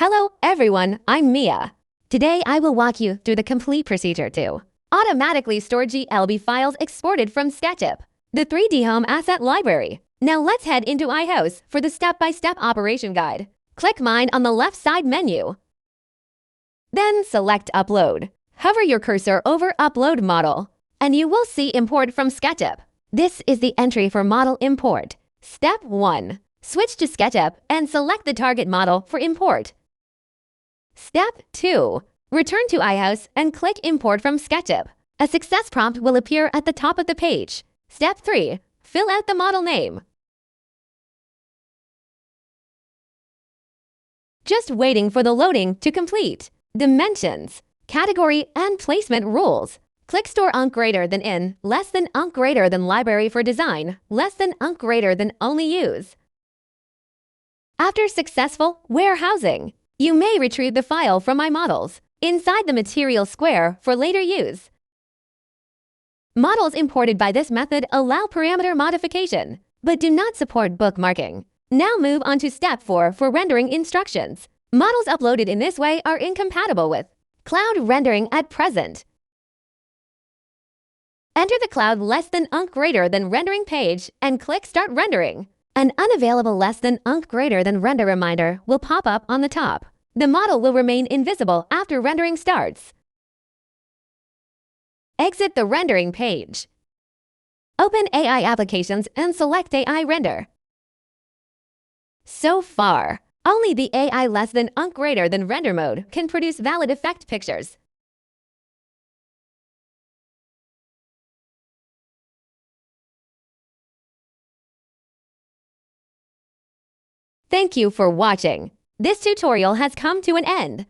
Hello everyone, I'm Mia. Today I will walk you through the complete procedure to automatically store GLB files exported from SketchUp, the 3D Home Asset Library. Now let's head into AiHouse for the step-by-step operation guide. Click Mine on the left side menu. Then select Upload. Hover your cursor over Upload Model, and you will see Import from SketchUp. This is the entry for model import. Step 1. Switch to SketchUp and select the target model for import. Step 2. Return to AiHouse and click Import from SketchUp. A success prompt will appear at the top of the page. Step 3. Fill out the model name. Just waiting for the loading to complete. Dimensions, category, and placement rules. Click Store Unc greater than in, less than Unc greater than Library for design, less than Unc greater than only use. After successful warehousing, you may retrieve the file from My Models inside the material square for later use. Models imported by this method allow parameter modification, but do not support bookmarking. Now move on to Step 4 for rendering instructions. Models uploaded in this way are incompatible with cloud rendering at present. Enter the cloud less than Unc greater than rendering page and click Start Rendering. An unavailable less than Unc greater than render reminder will pop up on the top. The model will remain invisible after rendering starts. Exit the rendering page. Open AI Applications and select AI Render. So far, only the AI less than Unc greater than render mode can produce valid effect pictures. Thank you for watching. This tutorial has come to an end.